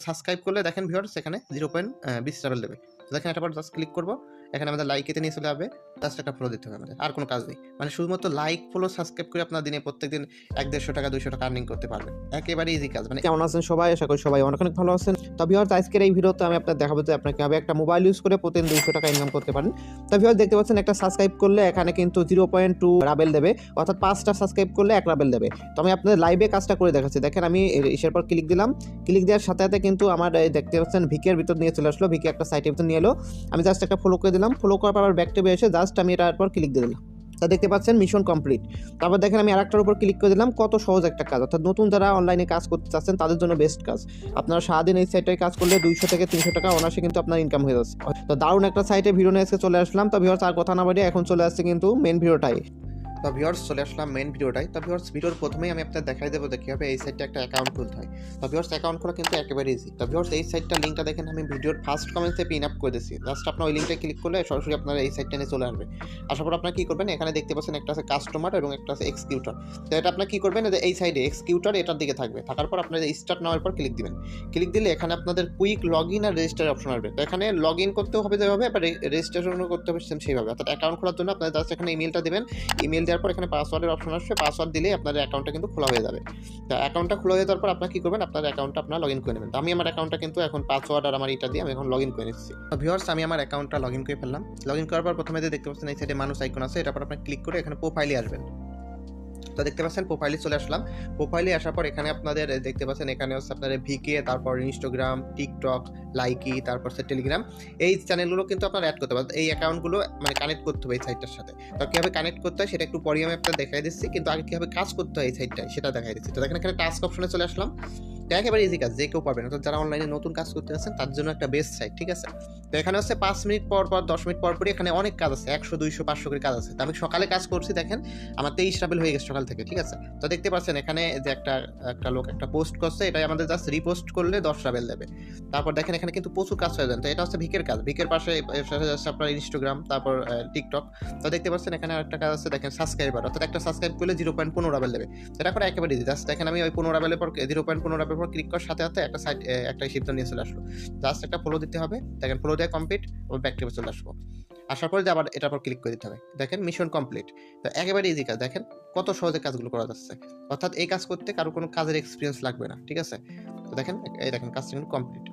Subscribe করলে দেখেন viewers এখানে 0.20 রাবেল দেবে। তো দেখেন এটার পর জাস্ট ক্লিক করব। এখানে আমাদের লাইকেতে নিয়ে চলে যাবে। জাস্ট একটা ফলো দিতে হবে আমাদের। আর কোনো কাজ নেই। মানে শুধুমাত্র লাইক, ফলো, সাবস্ক্রাইব করে আপনার দিনে প্রত্যেকদিন ১-১৫০ টাকা ২০০ টাকা আর্নিং করতে পারবেন। একেবারে ইজি কাজ। মানে কেমন আছেন সবাই? আশা করি সবাই অনেক অনেক ভালো আছেন। তো ভিউয়ার্স আজকের এই ভিডিওতে আমি আপনাদের দেখাবো যে আপনারা কিভাবে একটা মোবাইল ইউজ করে প্রতিদিন ২০০ টাকা ইনকাম করতে পারেন। তো ভিউয়ার্স দেখতে পাচ্ছেন একটা সাবস্ক্রাইব করলে এখানে কিন্তু 0.2 রাবেল দেবে, অর্থাৎ ৫টা সাবস্ক্রাইব করলে ১ রাবেল দেবে। তো আমি আপনাদের লাইভে কাজটা করে দেখাচ্ছি। দেখেন আমি ইসের পর ক্লিক দিলাম। ক্লিক দেওয়ার সাথে সাথে কিন্তু আমার দেখতে পাচ্ছেন ভিকের ভিতর নিয়ে চলে আসলো। ভিকে একটা সাইটের ভিতর নিয়ে এলো। আমি জাস্ট একটা ফলো করে দিলাম। ফলো করার পর আবার ব্যাক ট্যাবে এসে জাস্ট আমি এটার পর ক্লিক দিয়ে দিলাম। তা দেখতে পাচ্ছেন মিশন কমপ্লিট। তারপর দেখেন আমি আরেকটার উপর ক্লিক করে দিলাম। কত সহজ একটা কাজ, অর্থাৎ নতুন যারা অনলাইনে কাজ করতে চাচ্ছেন তাদের জন্য বেস্ট কাজ। আপনারা সারাদিন এই সাইটটায় কাজ করলে 200 থেকে 300 টাকা অনায়াসে কিন্তু আপনার ইনকাম হয়ে যাচ্ছে। তো দারুণ একটা সাইটে ভিডিও নিয়ে আজকে চলে আসলাম। তো ভিউয়ার্স আর কথা না বাড়িয়ে এখন চলে আসছে কিন্তু মেন ভিডিওটাই। তো ভিউয়ার্স চলে আসলাম মেইন ভিডিওটাই। তো ভিউয়ার্স ভিডিওর প্রথমেই আমি আপনাদের দেখাই দেবো যে কীভাবে এই সাইটে একটা অ্যাকাউন্ট খুলতে হয়। তো ভিউয়ার্স অ্যাকাউন্ট খোলা কিন্তু একেবারে ইজি। তো ভিউয়ার্স এই সাইটটার লিঙ্কটা দেখেন আমি ভিডিওর ফার্স্ট কমেন্টসে পিন আপ করে দিয়েছি। জাস্ট আপনার ওই লিঙ্কটা ক্লিক করলে সরাসরি আপনারা এই সাইটটা নিয়ে চলে আসবে। আসার পর আপনারা কী করবেন, এখানে দেখতে পাচ্ছেন একটা আছে কাস্টমার এবং একটা আছে এক্সিকিউটর। তো এটা আপনার কী করবেন, এই সাইডে এক্সিকিউটর এটার দিকে থাকবে। থাকার পর আপনারা স্টার্ট নেওয়ার পর ক্লিক দিবেন। ক্লিক দিলে এখানে আপনাদের কুইক লগ ইন আর রেজিস্টার অপশন আসবে। তো এখানে লগ ইন করতেও হবে যেভাবে, আবার রেজিস্ট্রেশনও করতে হবে সেইভাবে। অর্থাৎ অ্যাকাউন্ট খোলার জন্য আপনারা জাস্ট এখানে ইমেলটা দেবেন। ইমেল দেওয়ার পর এখানে পাসওয়ার্ডের অপশন আসবে। পাসওয়ার্ড দিলেই আপনার অ্যাকাউন্টটা কিন্তু খোলা হয়ে যাবে। তো অ্যাকাউন্টটা খোলা হয়ে যাওয়ার পর আপনারা কী করবেন, আপনার অ্যাকাউন্টটা আপনারা লগ ইন করে নেবেন। তো আমি আমার অ্যাকাউন্টটা কিন্তু এখন পাসওয়ার্ড আর আমার এটা দিয়ে আমি এখন লগ ইন করে নিচ্ছি। তো ভিউয়ার্স আমি আমার অ্যাকাউন্টটা লগ ইন করে ফেললাম। লগ ইন করার পর প্রথমে যে দেখতে পাচ্ছেন এই সাইডে মানুষ আইকন আছে, এটার পর আপনি ক্লিক করে এখানে প্রোফাইলে আসবেন। তো দেখতে পাচ্ছেন প্রোফাইলে চলে আসলাম। প্রোফাইলে আসার পর এখানে আপনাদের দেখতে পাচ্ছেন এখানে হচ্ছে আপনাদের ভিকে, তারপর ইনস্টাগ্রাম, টিকটক, লাইকি, তারপর হচ্ছে টেলিগ্রাম, এই চ্যানেলগুলো কিন্তু আপনারা অ্যাড করতে পারেন। এই অ্যাকাউন্টগুলো মানে কানেক্ট করতে হবে এই সাইটটার সাথে। তো কীভাবে কানেক্ট করতে হয় সেটা একটু পরে আমি আপনাদের দেখাই দিচ্ছি, কিন্তু আগে কীভাবে কাজ করতে হয় এই সাইটটায় সেটা দেখাই দিচ্ছি। তো দেখেন এখানে টাস্ক অপশনে চলে আসলাম। তো একেবারে ইজি কাজ, যে কেউ পারবেন। অর্থাৎ যারা অনলাইনে নতুন কাজ করতে যাচ্ছেন তার জন্য একটা বেস্ট সাইট, ঠিক আছে? তো এখানে হচ্ছে ৫ মিনিট পর পর ১০ মিনিট পর পরই এখানে অনেক কাজ আছে, ১০০, ২০০, ৫০০ করে কাজ আছে। তো আমি সকালে কাজ করছি, দেখেন আমার ২৩ রাবেল হয়ে গেছে সকাল থেকে, ঠিক আছে? তো দেখতে পাচ্ছেন এখানে যে একটা লোক একটা পোস্ট করছে, এটাই আমাদের জাস্ট রিপোস্ট করলে ১০ রাবেল দেবে। তারপর দেখেন এখানে কিন্তু প্রচুর কাজ হয়ে যায়। তো এটা হচ্ছে ভিকের কাজ। ভিকের পাশে যাচ্ছে আপনার ইনস্টাগ্রাম, তারপর টিকটক। তো দেখতে পাচ্ছেন এখানে আরেকটা কাজ আছে, দেখেন সাবস্ক্রাইবার, অর্থাৎ একটা সাবস্ক্রাইব করলে 0.15 রাবেল দেবে। এটা করে একেবারে ইজি। জাস্ট দেখেন আমি ওই 15 রাবেলের পর 0.15 রাবেলের পর ক্লিক করার সাথে সাথে একটা সাইট একটা সিদ্ধান্ত নিয়ে চলে আসলো। জাস্ট একটা ফলো দিতে হবে। দেখেন ফলো দেওয়া কমপ্লিট। ব্যাক ট্যাবে চলে আসবো। আসার পরে যে আবার এটার পর ক্লিক করে দিতে হবে। দেখেন মিশন কমপ্লিট। তো একেবারে ইজি কাজ। দেখেন কত সহজে কাজগুলো করা যাচ্ছে। অর্থাৎ এই কাজ করতে কারো কোনো কাজের এক্সপিরিয়েন্স লাগবে না, ঠিক আছে? তো দেখেন এই দেখেন কাজটা কিন্তু কমপ্লিট।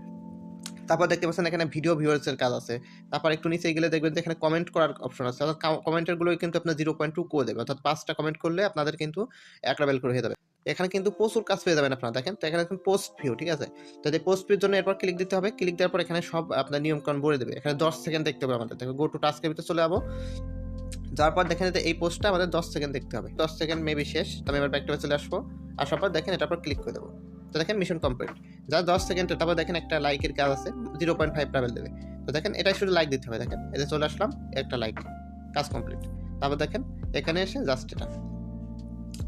তারপর দেখতে পাচ্ছেন এখানে ভিডিও ভিউয়ার্সের কাজ আছে। তারপর একটু নিচে গেলে দেখবেন যে এখানে কমেন্ট করার অপশন আছে। অর্থাৎ কমেন্টের গুলোই কিন্তু আপনার 0.2 করে দেবে। অর্থাৎ ৫টা কমেন্ট করলে আপনাদের কিন্তু ১ লেভেল করে হয়ে যাবে। এখানে কিন্তু প্রচুর কাজ পেয়ে যাবেন আপনারা। দেখেন তো এখানে এখন পোস্ট ভিউ, ঠিক আছে? তো এই পোস্ট ভিউর জন্য এরপর ক্লিক দিতে হবে। ক্লিক দেওয়ার পর এখানে সব আপনার নিয়মকানুন বলে দেবে। এখানে ১০ সেকেন্ড দেখতে হবে আমাদের। দেখো গো টু টাস্কের ভিতরে চলে যাবো। যাওয়ার পর দেখেন যে এই পোস্টটা আমাদের ১০ সেকেন্ড দেখতে হবে। ১০ সেকেন্ড মেবি শেষ। তো আমি এবার ব্যাক ট্যাবে চলে আসবো। আসার পর দেখেন এটার পর ক্লিক করে দেবো। তো দেখেন মিশন কমপ্লিট। Just ১০ second. তারপর দেখেন একটা লাইকের কাজ আছে, 0.5 রাবেল দেবে। তো দেখেন এটাই শুধু লাইক দিতে হবে। দেখেন এই যে চলে আসলাম, একটা লাইক, কাজ কমপ্লিট। তারপর দেখেন এখানে এসে জাস্ট এটা।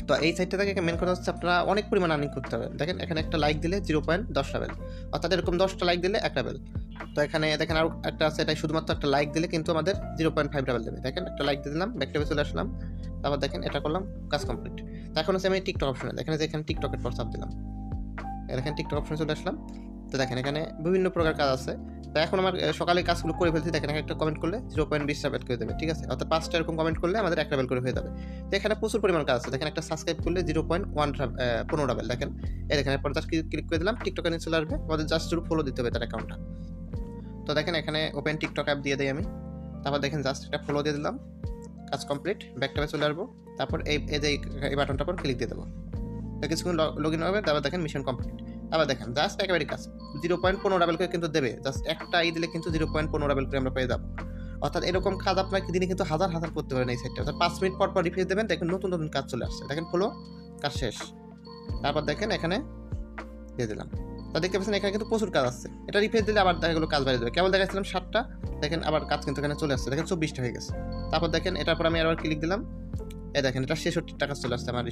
তো এই সাইটটা থেকে মেন কথা হচ্ছে আপনারা অনেক পরিমাণ আর্নিং করতে পারবেন। দেখেন এখানে একটা লাইক দিলে 0.10 রাবেল, অর্থাৎ এরকম 10টা লাইক দিলে 1 রাবেল। তো এখানে দেখেন আরও একটা আছে, এটাই শুধুমাত্র একটা লাইক দিলে কিন্তু আমাদের 0.5 রাবেল দেবে। দেখেন একটা লাইক দিয়ে দিলাম, ব্যাক ট্যাবে চলে আসলাম। তারপর দেখেন এটা করলাম, কাজ কমপ্লিট। তো এখন হচ্ছে আমি টিকটক অপশনে, দেখেন যে এখানে টিকটকের পর চাপ দিলাম। দেখেন টিকটক অপশনে চলে আসলাম। তো দেখেন এখানে বিভিন্ন প্রকার কাজ আছে। তো এখন আমার সকালে কাজগুলো করে ফেলছি। দেখেন একটা কমেন্ট করলে 0.20 রাবেল করে দেবে, ঠিক আছে? অর্থাৎ 5টা এরকম কমেন্ট করলে আমাদের 1 রাবেল করে হয়ে যাবে। তো এখানে প্রচুর পরিমাণ কাজ আছে। দেখেন একটা সাবস্ক্রাইব করলে 0.15 রাবেল। দেখেন এই দেখেন এরপর জাস্ট ক্লিক করে দিলাম, টিকটকে নিয়ে চলে আসবে। আমাদের জাস্ট শুধু ফলো দিতে হবে তার অ্যাকাউন্টটা। তো দেখেন এখানে ওপেন টিকটক অ্যাপ দিয়ে দেই আমি। তারপর দেখেন জাস্ট একটা ফলো দিয়ে দিলাম, কাজ কমপ্লিট। ব্যাক ট্যাবে চলে আসবো। তারপর এই যে এই বাটনটার পর ক্লিক দিয়ে দেবো। তো কিছুক্ষণ লগ ইন হবে। তারপর দেখেন মিশন কমপ্লিট। আবার দেখেন জাস্ট একেবারে কাজ 0.15 রাবেল করে কিন্তু দেবে। জাস্ট একটা দিলে কিন্তু 0.15 রাবেল করে আমরা পেয়ে যাবো। অর্থাৎ এরকম কাজ আপনাকে দিনে কিন্তু হাজার হাজার করতে পারেন এই সাইটটা। অর্থাৎ ৫ মিনিট পর পর রিফ্রেশ দেবেন, দেখেন নতুন নতুন কাজ চলে আসছে। দেখেন ফলো, কাজ শেষ। তারপর দেখেন এখানে দিয়ে দিলাম। তো দেখতে পাচ্ছেন এখানে কিন্তু প্রচুর কাজ আসছে। এটা রিফ্রেশ দিলে আবার দেখা গেলো কাজ বাড়িয়ে দেবে। কেবল দেখাচ্ছিলাম 7টা, দেখেন আবার কাজ কিন্তু এখানে চলে আসছে। দেখেন 24টা হয়ে গেছে। তারপর দেখেন এটার পর আমি আবার ক্লিক দিলাম। এই দেখেন এটা ৬৬ টাকা চলে আসছে আমার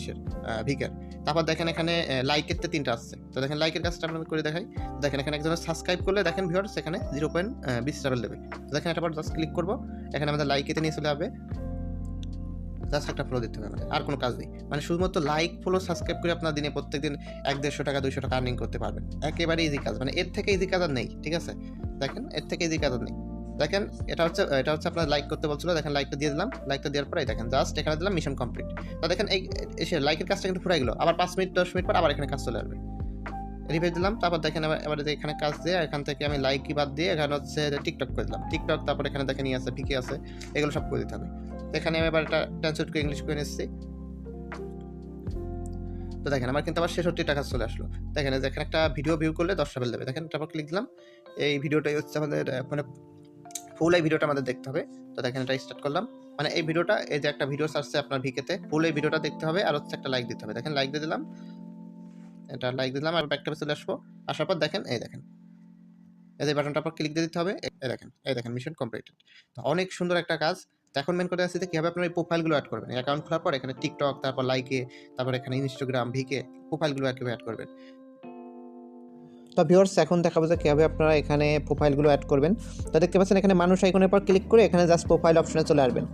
ভিকের। তারপর দেখেন এখানে লাইকের ৩টা আসছে। তো দেখেন লাইকের কাজটা আপনাদের করে দেখাই। দেখেন এখানে একজনের সাবস্ক্রাইব করলে দেখেন ভিউয়ার্স এখানে 0.20 রাবেল দেবে। তো দেখেন এটার পর জাস্ট ক্লিক করবো। এখানে আমাদের লাইকেতে নিয়ে চলে যাবে। জাস্ট একটা ফলো দিতে হবে আমাদের, আর কোনো কাজ নেই। মানে শুধুমাত্র লাইক ফলো সাবস্ক্রাইব করে আপনার দিনে প্রত্যেকদিন 100-150 টাকা 200 টাকা আর্নিং করতে পারবেন। একেবারে ইজি কাজ, মানে এর থেকে ইজি কাজ আর নেই, ঠিক আছে? দেখেন এর থেকে ইজি কাজ আর নেই। দেখেন এটা হচ্ছে আপনার লাইক করতে বলছিল, দেখেন লাইকটা দিয়ে দিলাম। লাইকটা দেওয়ার পরে দেখেন জাস্ট এখানে দিলাম মিশন কমপ্লিট। তো দেখেন এই এসে লাইকের কাজটা কিন্তু ফুরাই গেল। আবার 5 মিনিট 10 মিনিট পর আবার এখানে কাজ চলে আসবে। রিভাইজ দিলাম, তারপর দেখেন এবার এখানে কাজ দিয়ে এখান থেকে আমি লাইক কি বাদ দিয়ে এখানে হচ্ছে টিকটক করে দিলাম। টিকটক, তারপর এখানে দেখেন ই আছে, ভিকে আছে, এগুলো সব করে দিতে হবে। এখানে আমি এবার এটা ট্রান্সলেট করে ইংলিশ করে নিচ্ছি। তো দেখেন আমার কিন্তু আবার 66 টাকা চলে আসলো। দেখেন এই যে এখানে একটা ভিডিও ভিউ করলে 10 রাবেল দেবে। দেখেন তারপর ক্লিক দিলাম। এই ভিডিওটাই হচ্ছে আমাদের মানে ফুল এই ভিডিওটা আমাদের দেখতে হবে। তো দেখেন এটা স্টার্ট করলাম। মানে এই ভিডিওটা, এই যে একটা ভিডিও আসছে আপনার ভিকেতে, ফুল এই ভিডিওটা দেখতে হবে আর হচ্ছে একটা লাইক দিতে হবে। দেখেন লাইক দিয়ে দিলাম, এটা লাইক দিলাম আর ব্যাক ট্যাবে চলে আসবো। আসার পর দেখেন এই দেখেন এই যে বাটনটার উপর ক্লিক দিয়ে দিতে হবে। এই দেখেন মিশন কমপ্লিটেড। তো অনেক সুন্দর একটা কাজ। তো এখন মেন কথা আছে যে কিভাবে আপনার এই প্রোফাইলগুলো অ্যাড করবেন। অ্যাকাউন্ট খোলার পর এখানে টিকটক, তারপর লাইকে, তারপর এখানে ইনস্টাগ্রাম, ভিকে প্রোফাইলগুলো কিভাবে অ্যাড করবেন। তো ভিউয়ার্স এখন দেখাবো যে কীভাবে আপনারা এখানে প্রোফাইলগুলো অ্যাড করবেন। তো দেখতে পাচ্ছেন এখানে মানুষ আইকনের পর ক্লিক করে এখানে জাস্ট প্রোফাইল অপশনে চলে আসবেন।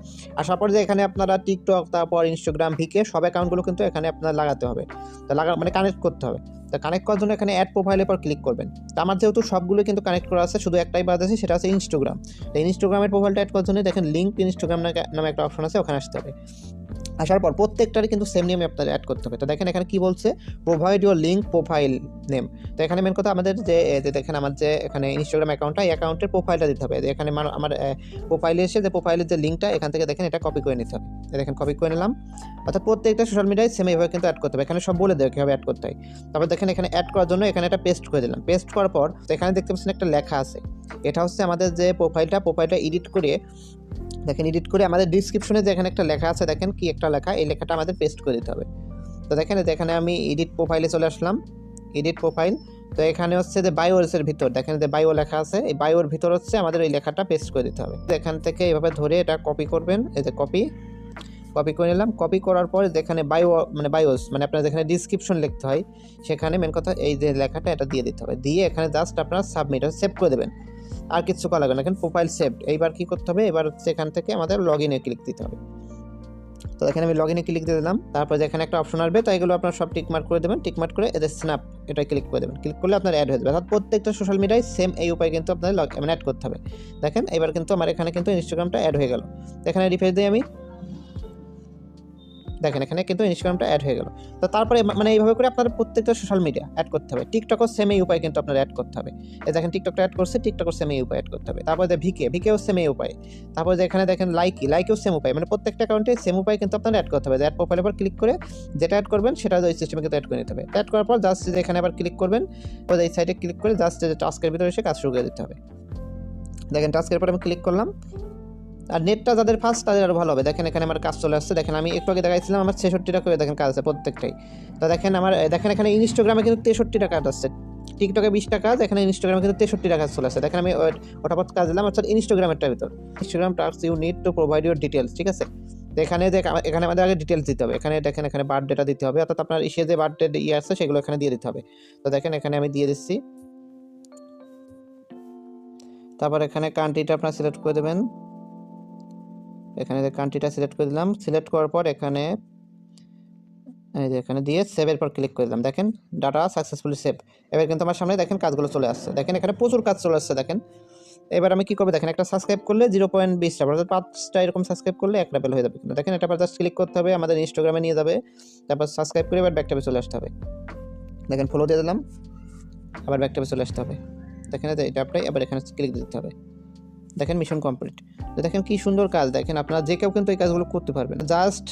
আসার পর যে এখানে আপনারা টিকটক, তারপর ইনস্টাগ্রাম, ভিকে সব অ্যাকাউন্টগুলো কিন্তু এখানে আপনার লাগাতে হবে। তো মানে কানেক্ট করতে হবে। তো কানেক্ট করার জন্য এখানে অ্যাড প্রোফাইলের পর ক্লিক করবেন। তো আমার যেহেতু সবগুলো কিন্তু কানেক্ট করা আছে, শুধু একটাই বাদ আছে, সেটা হচ্ছে ইনস্টাগ্রাম। তো ইনস্টাগ্রামের প্রোফাইলটা অ্যাড করার জন্য দেখেন লিঙ্ক ইনস্টাগ্রাম নামে একটা অপশন আছে, ওখানে আসতে হবে। আসার পর প্রত্যেকটারই কিন্তু সেম নেমে আপনার অ্যাড করতে হবে। তো দেখেন এখানে কি বলছে, provide your link profile name. তো এখানে মেন কথা আমাদের যে দেখেন আমার যে এখানে ইনস্টাগ্রাম অ্যাকাউন্টটা, এই অ্যাকাউন্টের প্রোফাইলটা দিতে হবে। এখানে আমার প্রোফাইলে এসে যে প্রোফাইলের যে লিঙ্কটা, এখান থেকে দেখেন এটা কপি করে নিতে হবে। দেখেন কপি করে নিলাম। অর্থাৎ প্রত্যেকটা সোশ্যাল মিডিয়ায় সেম এইভাবে কিন্তু অ্যাড করতে হবে। এখানে সব বলে দেবে কীভাবে অ্যাড করতে হয়। তারপর দেখেন এখানে অ্যাড করার জন্য এখানে একটা পেস্ট করে দিলাম। পেস্ট করার পর এখানে দেখতে পাচ্ছেন একটা লেখা আছে, এটা হচ্ছে আমাদের যে প্রোফাইলটা এডিট করে, দেখেন এডিট করে আমাদের ডিসক্রিপশনে যে এখানে একটা লেখা আছে, দেখেন কি একটা লেখা, এই লেখাটা আমাদের পেস্ট করে দিতে হবে। তো দেখেন এখানে আমি এডিট প্রোফাইলে চলে আসলাম, এডিট প্রোফাইল। তো এখানে হচ্ছে যে বায়োসের ভিতর দেখেন যে বায়ো লেখা আছে, এই বায়োর ভিতর হচ্ছে আমাদের এই লেখাটা পেস্ট করে দিতে হবে। এখান থেকে এইভাবে ধরে এটা কপি করবেন, এই যে কপি করে নিলাম। কপি করার পর যেখানে বায়োস মানে আপনার যেখানে ডিসক্রিপশন লিখতে হয়, সেখানে মেন কথা এই যে লেখাটা এটা দিয়ে দিতে হবে। দিয়ে এখানে জাস্ট আপনারা সাবমিট সেভ করে দেবেন, আর কিছু করা লাগবে না। এখন প্রোফাইল সেভড। এইবার কি করতে হবে, এবার হচ্ছে এখান থেকে আমাদের লগ ইনে ক্লিক দিতে হবে। তো এখানে আমি লগ ইনে ক্লিক দিয়ে দিলাম। তারপর যেখানে একটা অপশন আসবে, তো এগুলো আপনার সব টিকমার্ক করে দেবেন। টিকমার্ক করে এদের স্ন্যাপ এটা ক্লিক করে দেবেন। ক্লিক করলে আপনার অ্যাড হয়ে যাবে। অর্থাৎ প্রত্যেকটা সোশ্যাল মিডিয়ায় সেম এই উপায় কিন্তু আপনার অ্যাড করতে হবে। দেখেন এবার কিন্তু আমার এখানে কিন্তু ইনস্টাগ্রামটা অ্যাড হয়ে গেল। এখানে রিফ্রেশ দিই আমি, দেখেন এখানে কিন্তু ইনস্টাগ্রামটা অ্যাড হয়ে গেল। তো তারপরে মানে এইভাবে করে আপনার প্রত্যেকটা সোশ্যাল মিডিয়া অ্যাড করতে হবে। টিকটকও সেম এই উপায় কিন্তু আপনার অ্যাড করতে হবে। এই দেখেন টিকটকটা অ্যাড করছে, টিকটকও সেম এই উপায় অ্যাড করতে হবে। তারপরে যে ভিকেও সেম এই উপায়। তারপর যে এখানে দেখেন লাইকেও সেম উপায়। মানে প্রত্যেকটা অ্যাকাউন্টে সেম উপায় কিন্তু আপনার অ্যাড করতে হবে। অ্যাড প্রোফাইলের উপর ক্লিক করে যেটা অ্যাড করবেন সেটা ওই সিস্টেমে কিন্তু অ্যাড করে নিতে হবে। অ্যাড করার পর জাস্ট এখানে আবার ক্লিক করবেন, এই সাইডে ক্লিক করে জাস্ট টাস্কের ভিতরে এসে কাজ শুরু করে দিতে হবে। দেখেন টাস্কের পর আমি ক্লিক করলাম। আর নেটটা যাদের ফাস্ট তাদের আরও ভালো হবে। দেখেন এখানে আমার কাজ চলে আসছে। দেখেন আমি একটু আগে দেখাইছিলাম আমার 66 টাকা করে দেখেন কাজ আছে প্রত্যেকটাই। তো দেখেন এখানে ইনস্টাগ্রামে কিন্তু 63 টাকা আসছে, টিকটকে 20 টাকা, এখানে ইনস্টাগ্রামে কিন্তু 63 টাকা চলে আসছে। দেখেন আমি ওটা পর কাজ দিলাম অর্থাৎ ইনস্টাগ্রামেরটার ভিতর। Instagram task you need to provide your details, ঠিক আছে? তো এখানে আমাদের আগে ডিটেলস দিতে হবে। এখানে দেখেন এখানে বার্থডেটা দিতে হবে, অর্থাৎ আপনার ইসে যে বার্থডে আছে সেগুলো এখানে দিয়ে দিতে হবে। তো দেখেন এখানে আমি দিয়ে দিচ্ছি। তারপর এখানে কান্ট্রিটা আপনার সিলেক্ট করে দেবেন। এখানে কান্ট্রিটা সিলেক্ট করে দিলাম। সিলেক্ট করার পর এখানে এই যে এখানে দিয়ে সেভের পর ক্লিক করে দিলাম। দেখেন ডাটা সাকসেসফুলি সেভ। এবার কিন্তু আমার সামনে দেখেন কাজগুলো চলে আসছে। দেখেন এখানে প্রচুর কাজ চলে আসছে। দেখেন এবার আমি কি করবো, দেখেন একটা সাবস্ক্রাইব করলে 0.20 রাবেল, অর্থাৎ 5টা এরকম সাবস্ক্রাইব করলে 1 রাবেল হয়ে যাবে। কিন্তু দেখেন এটা জাস্ট ক্লিক করতে হবে, আমাদের ইনস্টাগ্রামে নিয়ে যাবে। তারপর সাবস্ক্রাইব করে এবার ব্যাক ট্যাবে চলে আসতে হবে। দেখেন ফলো দিয়ে দিলাম, আবার ব্যাক ট্যাবে চলে আসতে হবে। দেখেন এটা আপনি এবার এখানে ক্লিক দিতে হবে। দেখেন মিশন কমপ্লিট। তো দেখেন কি সুন্দর কাজ। দেখেন আপনারা যে কেউ কিন্তু এই কাজগুলো করতে পারবেন। জাস্ট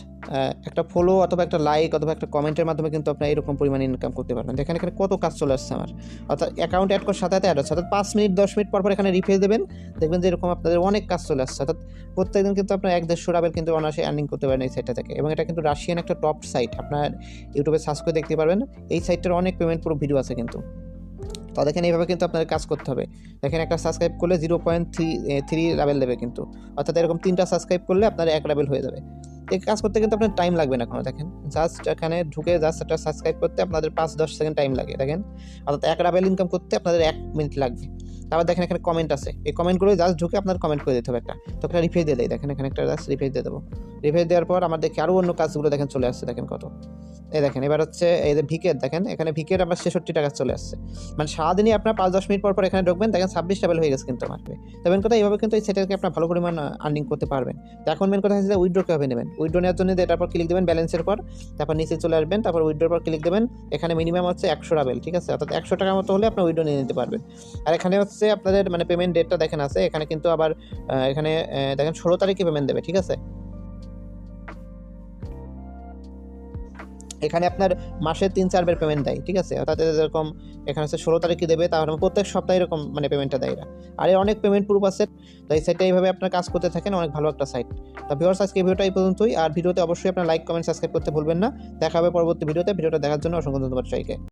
একটা ফলো অথবা একটা লাইক অথবা একটা কমেন্টের মাধ্যমে কিন্তু আপনারা এরকম পরিমাণে ইনকাম করতে পারবেন। দেখেন এখানে কত কাজ চলে আসছে আমার, অর্থাৎ অ্যাকাউন্ট অ্যাড করার সাথে অ্যাড হচ্ছে। অর্থাৎ 5 মিনিট 10 মিনিট পর এখানে রিফ্রেশ দেবেন, দেখবেন যে এরকম আপনাদের অনেক কাজ চলে আসছে। অর্থাৎ প্রত্যেকদিন কিন্তু আপনার 1-150 রাবেল কিন্তু অনায়াসে আর্নিং করতে পারেন এই সাইটটা থেকে। এবং এটা কিন্তু রাশিয়ান একটা টপ সাইট, আপনার ইউটিউবে সার্চ করে দেখতে পারবেন। এই সাইটটার অনেক পেমেন্ট পুরো ভিডিও আছে কিন্তু। তো দেখেন এইভাবে কিন্তু আপনাদের কাজ করতে হবে। দেখেন একটা সাবস্ক্রাইব করলে 0.3 রাবেল দেবে কিন্তু, অর্থাৎ এরকম 3টা সাবস্ক্রাইব করলে আপনার 1 রাবেল হয়ে যাবে। এই কাজ করতে কিন্তু আপনার টাইম লাগবে না কোনো। দেখেন জাস্ট এখানে ঢুকে জাস্ট একটা সাবস্ক্রাইব করতে আপনাদের 5-10 সেকেন্ড টাইম লাগে। দেখেন অর্থাৎ 1 রাবেল ইনকাম করতে আপনাদের 1 মিনিট লাগবে। তারপর দেখেন এখানে কমেন্ট আছে, এই কমেন্টগুলো জাস্ট ঢুকে আপনার কমেন্ট করে দিতে হবে একটা, তো একটা রিফ্রেশ দিয়ে দেয়, দেখেন এখানে একটা জাস্ট রিফ্রেশ দিয়ে দেবো। রিফ্রেশ দেওয়ার পর আমার দেখি আরও অন্য কাজগুলো দেখেন চলে আসছে, দেখেন কত, এই দেখেন এবার হচ্ছে এই যে ভিকের, দেখেন এখানে ভিকের আমার 66 টাকা চলে আসছে। মানে সারাদিনই আপনার 5-10 মিনিট পর এখানে ঢুকবেন, দেখেন 26 লেভেল হয়ে গেছে কিন্তু আমার। তো মেন কথা এইভাবে কিন্তু এই সেটাকে আপনার ভালো পরিমাণ আর্নিং করতে পারবেন। তো এখন মেন কথা হচ্ছে যে উইথড্র কীভাবে নেবেন। উইথড্র নেওয়ার জন্য এটার পর ক্লিক দেবেন ব্যালেন্সের পর, তারপর নিচে চলে আসবেন, তারপর উইথড্রোর পর ক্লিক দেবেন। এখানে মিনিমাম হচ্ছে 100 রাবেল, ঠিক আছে, অর্থাৎ 100 টাকার মতো হলে আপনি উইথড্র নিয়ে নিতে পারবেন। আর এখানে হচ্ছে আপনাদের মানে পেমেন্ট ডেটটা দেখেন আছে এখানে, কিন্তু আবার এখানে দেখেন 16 তারিখে পেমেন্ট দেবে, ঠিক আছে। এখানে আপনার মাসে 3-4 বার পেমেন্ট দেয়, ঠিক আছে, অর্থাৎ যেরকম এখানে হচ্ছে 16 তারিখে দেবে, তাহলে প্রত্যেক সপ্তাহে এরকম মানে পেমেন্টটা দেয় এরা। আর এর অনেক পেমেন্ট প্রুফ আছে। তো এই সাইটটা এইভাবে আপনার কাজ করতে থাকেন, অনেক ভালো একটা সাইট। তো ভিউয়ার্স আজকে এই ভিডিওটা এই পর্যন্তই। আর ভিডিওতে অবশ্যই আপনার লাইক কমেন্ট সাবস্ক্রাইব করতে ভুলবেন না। দেখা হবে পরবর্তী ভিডিওতে। ভিডিওটা দেখার জন্য অসংখ্য ধন্যবাদ সবাইকে।